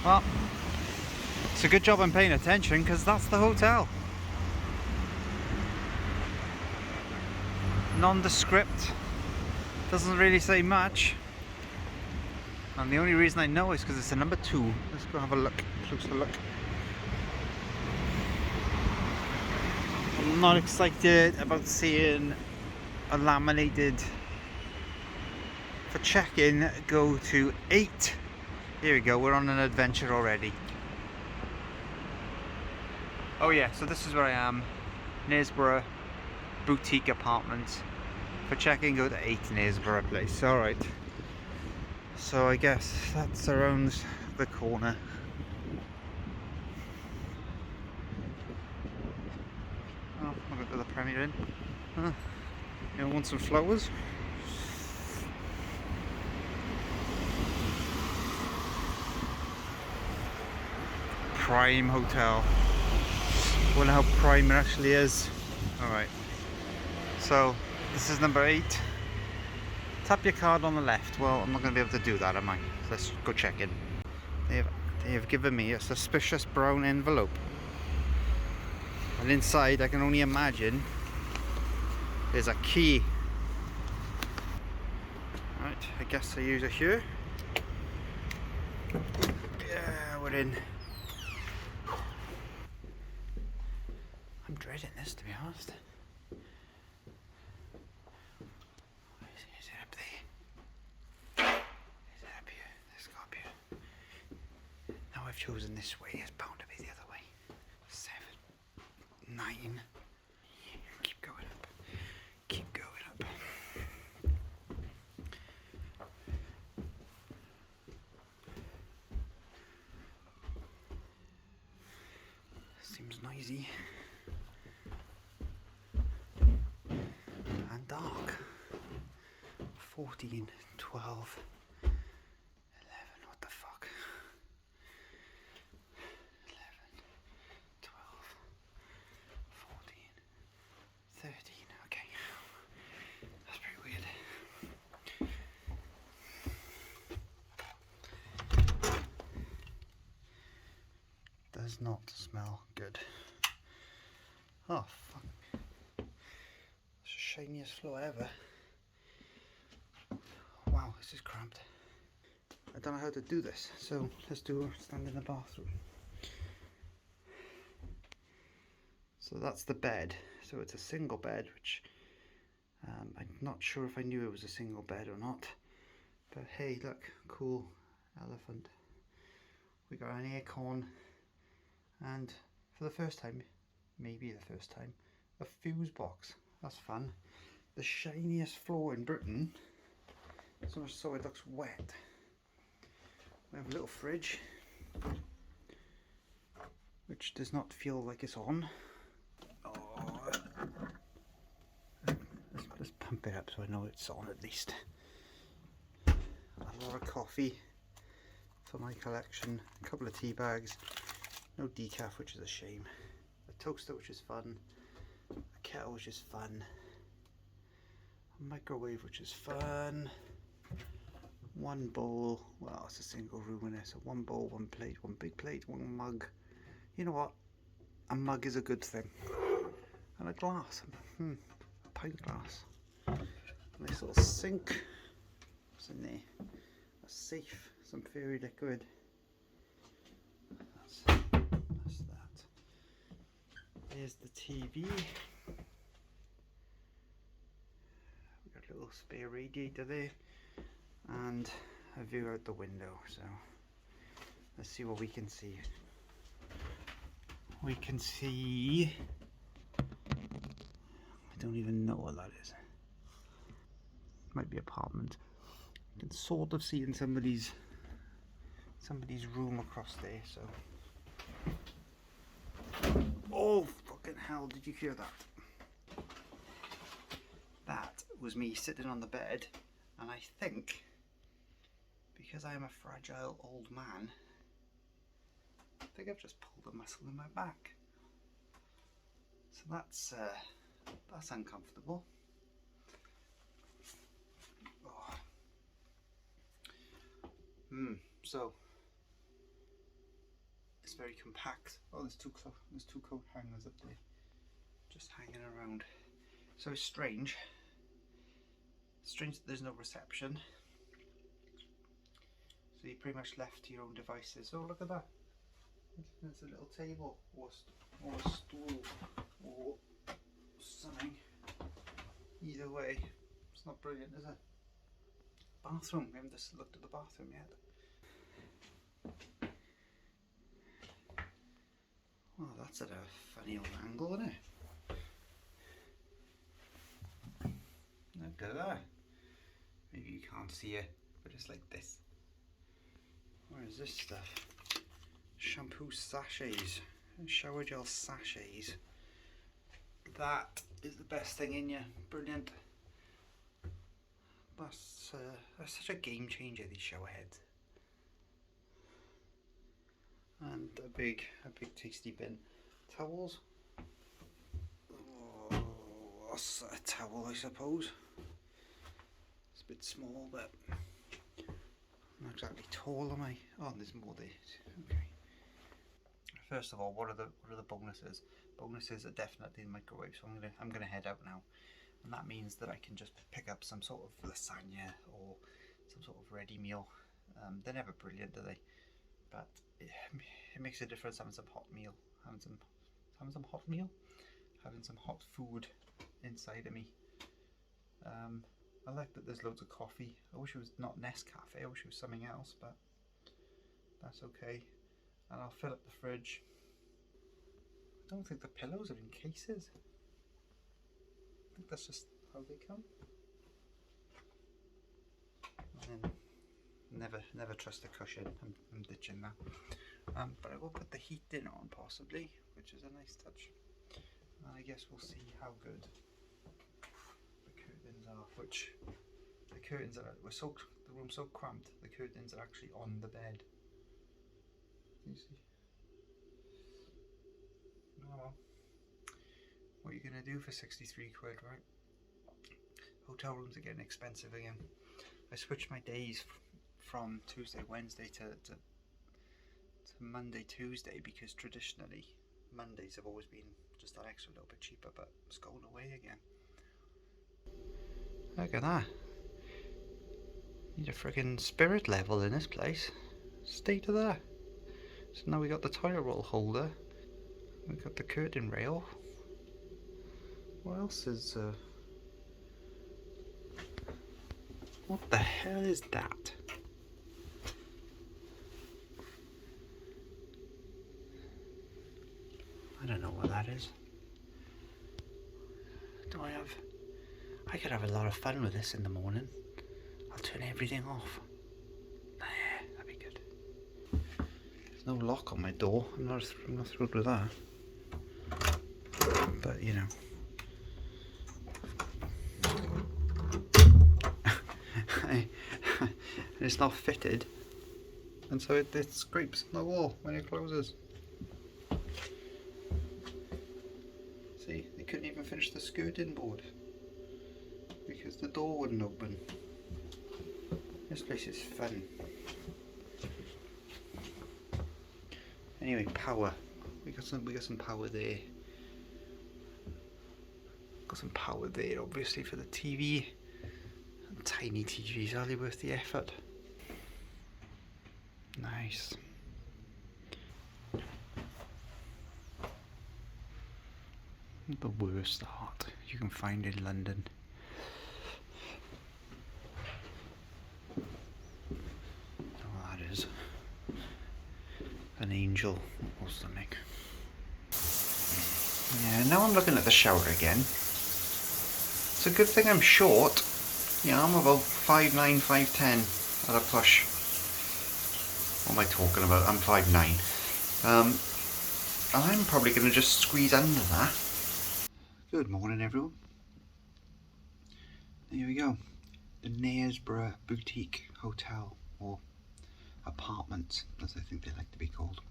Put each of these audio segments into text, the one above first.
Well, it's a good job I'm paying attention because that's the hotel. Nondescript, doesn't really say much. And the only reason I know is because it's a number 2. Let's go have a look, closer look. I'm not excited about seeing a laminated. For check-in, go to 8. Here we go, we're on an adventure already. Oh yeah, so this is where I am. Knaresborough Boutique Apartments. For check-in, go to 8 Knaresbrough Place. Alright. So I guess that surrounds the corner. Oh, I'll go to the Premier Inn. You want some flowers? Prime Hotel. Wonder how prime it actually is. Alright. So, this is number 8. Tap your card on the left. Well, I'm not going to be able to do that, am I? Let's go check in. They have given me a suspicious brown envelope. And inside, I can only imagine, there's a key. Right, I guess I use it here. Yeah, we're in. I'm dreading this, to be honest. Is it up there? Is it up here? Let's go up here. Now I've chosen this way, it's bound to be the other way. 7, 9. Keep going up. Keep going up. Seems noisy. And dark. 14, 12, 11, what the fuck? 11, 12, 14, 13, okay. That's pretty weird. Does not smell good. Oh fuck. It's the shiniest floor ever. Wow, this is cramped. I don't know how to do this, so let's stand in the bathroom. So that's the bed. So it's a single bed, which I'm not sure if I knew it was a single bed or not. But hey, look, cool elephant. We got an aircon, and for the first time, maybe the first time, a fuse box. That's fun. The shiniest floor in Britain. So much so it looks wet. We have a little fridge, which does not feel like it's on. Oh. Let's pump it up so I know it's on at least. A lot of coffee for my collection. A couple of tea bags. No decaf, which is a shame. A toaster, which is fun. A kettle, which is fun. A microwave, which is fun. One bowl, well, it's a single room in it, so one bowl, one plate, one big plate, one mug. You know what? A mug is a good thing. And a glass, a pint glass. Nice little sink. What's in there? A safe, some fairy liquid. That's that. There's the TV. We've got a little spare radiator there. And a view out the window, so let's see what we can see. We can see, I don't even know what that is. Might be apartment. You can sort of see in somebody's room across there, so. Oh fucking hell, did you hear that? That was me sitting on the bed, and I think, because I am a fragile old man, I think I've just pulled a muscle in my back. So that's uncomfortable. Oh. So It's very compact. Oh, there's two coat hangers up there, just hanging around. So it's strange. Strange that there's no reception. So you're pretty much left to your own devices. Oh, look at that. There's a little table or a stool or something. Either way, it's not brilliant, is it? Bathroom. We haven't just looked at the bathroom yet. Oh, that's at a funny old angle, isn't it? Look at that. Maybe you can't see it, but it's like this. Where is this stuff? Shampoo sachets, shower gel sachets. That is the best thing in here. Brilliant. That's such a game changer, these shower heads. And a big tasty bin. Towels. Oh, that's a towel, I suppose. It's a bit small, but not exactly tall, am I? Oh, there's more there. Okay. First of all, what are the bonuses? Bonuses are definitely the microwave. So I'm gonna head out now, and that means that I can just pick up some sort of lasagna or some sort of ready meal. They're never brilliant, are they? But it makes a difference having some hot meal, having some hot meal, having some hot food inside of me. I like that there's loads of coffee. I wish it was not Nescafe, I wish it was something else, but that's okay. And I'll fill up the fridge. I don't think the pillows are in cases. I think that's just how they come. And then never trust a cushion. I'm ditching that. But I will put the heat in on possibly, which is a nice touch. And I guess we'll see how good the curtains are. Which the curtains are. The room's so cramped. The curtains are actually on the bed. You see? Oh well. What are you gonna do for 63 quid, right? Hotel rooms are getting expensive again. I switched my days from Tuesday, Wednesday to Monday, Tuesday, because traditionally Mondays have always been just that extra little bit cheaper, but it's going away again. Look at that. Need a friggin' spirit level in this place. State of that. So now we got the toilet roll holder. We got the curtain rail. What else is what the hell is that? I don't know what that is. I could have a lot of fun with this in the morning. I'll turn everything off. There, that'd be good. There's no lock on my door. I'm not thrilled with that. But you know. It's not fitted, and so it scrapes on the wall when it closes. See, they couldn't even finish the skirting board because the door wouldn't open. This place is fun. Anyway, power. We got some power there. Got some power there, obviously, for the TV. And tiny TVs, hardly worth the effort. Nice. The worst art you can find in London. Oh, that is an angel or something. Yeah, now I'm looking at the shower again. It's a good thing I'm short. Yeah, I'm about 5'9", 5'10" at a push. What am I talking about? I'm 5'9". I'm probably going to just squeeze under that. Good morning, everyone. There we go. The Knaresbrough Boutique Hotel, or Apartments, as I think they like to be called.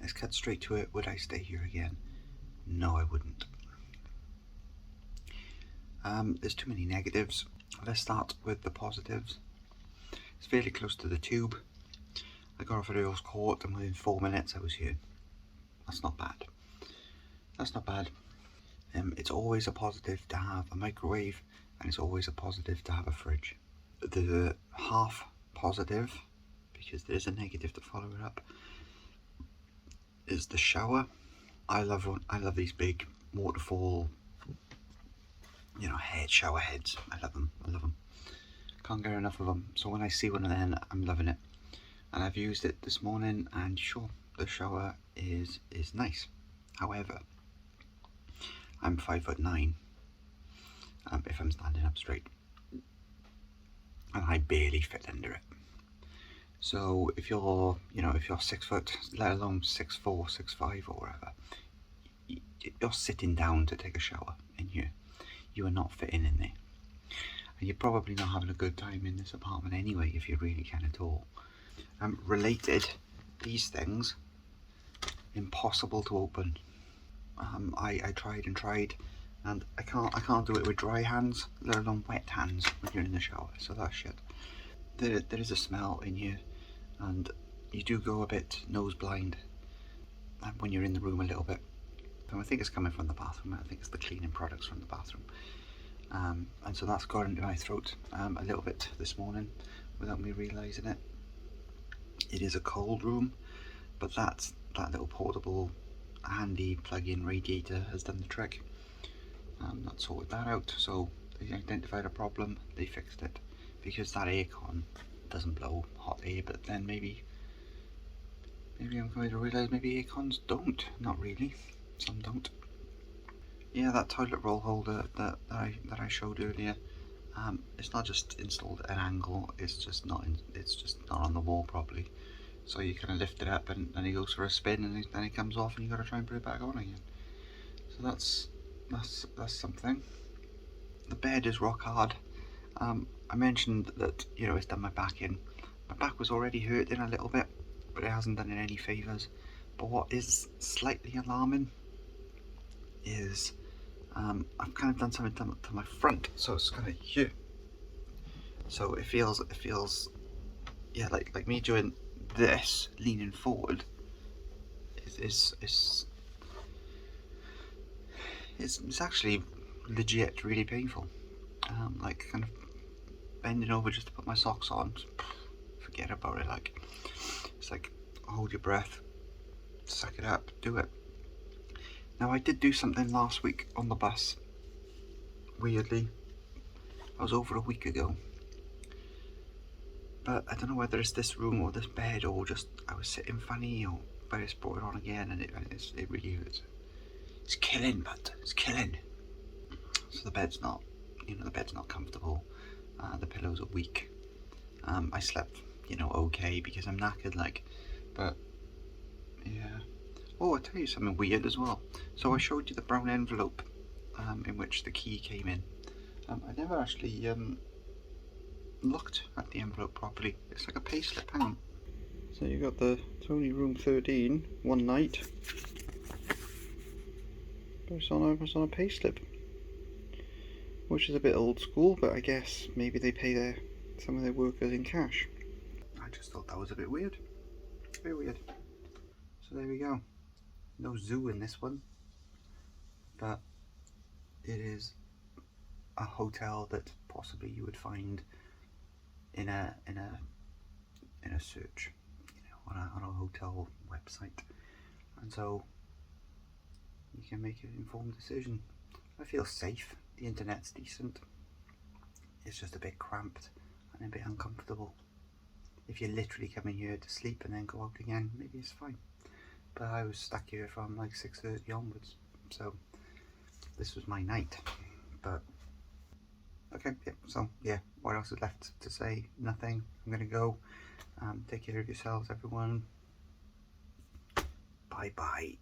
Let's cut straight to it. Would I stay here again? No, I wouldn't. There's too many negatives. Let's start with the positives. It's fairly close to the tube. I got off at Earls Court and within 4 minutes I was here. That's not bad. That's not bad. It's always a positive to have a microwave, and it's always a positive to have a fridge. The half positive, because there is a negative to follow it up, is the shower. I love these big waterfall, you know, shower heads. I love them. Can't get enough of them. So when I see one of them, I'm loving it. And I've used it this morning, and sure, the shower is nice. However, I'm 5'9", if I'm standing up straight, and I barely fit under it. So if you're 6 foot, let alone 6'4", 6'5", or whatever, you're sitting down to take a shower in here. You are not fitting in there, and you're probably not having a good time in this apartment anyway if you're really kind of tall. Related, these things, impossible to open. I tried, and I can't do it with dry hands, let alone wet hands when you're in the shower. So that's shit. There is a smell in here, and you do go a bit nose blind when you're in the room a little bit. And I think it's coming from the bathroom. I think it's the cleaning products from the bathroom. And so that's got into my throat a little bit this morning without me realising it. It is a cold room, but that little portable handy plug-in radiator has done the trick. That sorted that out. So they identified a problem, they fixed it, because that aircon doesn't blow hot air. But then maybe I'm going to realise maybe aircons don't. Not really. Some don't. Yeah, that toilet roll holder that I showed earlier, it's not just installed at an angle, it's just not on the wall properly. So you kind of lift it up, and then it goes for a spin, and then it comes off, and you got to try and put it back on again. So that's something. The bed is rock hard. I mentioned that, you know, it's done my back in. My back was already hurting a little bit, but it hasn't done it any favours. But what is slightly alarming is I've kind of done something to my front, so it's kind of here. So it feels yeah, like me doing this, leaning forward, is it's actually legit really painful. Like kind of bending over just to put my socks on, forget about it. Like it's like hold your breath, suck it up, do it. Now I did do something last week on the bus, weirdly. I was over a week ago, but I don't know whether it's this room or this bed, or just I was sitting funny, or but it's brought it on again, and it really hurts. It's killing, but it's killing. So the bed's not, the bed's not comfortable. The pillows are weak. I slept, okay, because I'm knackered, like, but yeah. Oh, I'll tell you something weird as well. So I showed you the brown envelope in which the key came in. I never actually looked at the envelope properly. It's like a payslip, hang on. So you got it's only room 13, one night. But it's on a payslip, which is a bit old school, but I guess maybe they pay some of their workers in cash. I just thought that was a bit weird. Very weird. So there we go. No zoo in this one, but it is a hotel that possibly you would find in a search, on a hotel website, and so you can make an informed decision. I feel safe. The internet's decent. It's just a bit cramped and a bit uncomfortable. If you literally come in here to sleep and then go out again, maybe it's fine. But I was stuck here from like 6:30 onwards, so this was my night. But okay, yeah. So yeah, what else is left to say? Nothing. I'm gonna go. Take care of yourselves, everyone. Bye bye.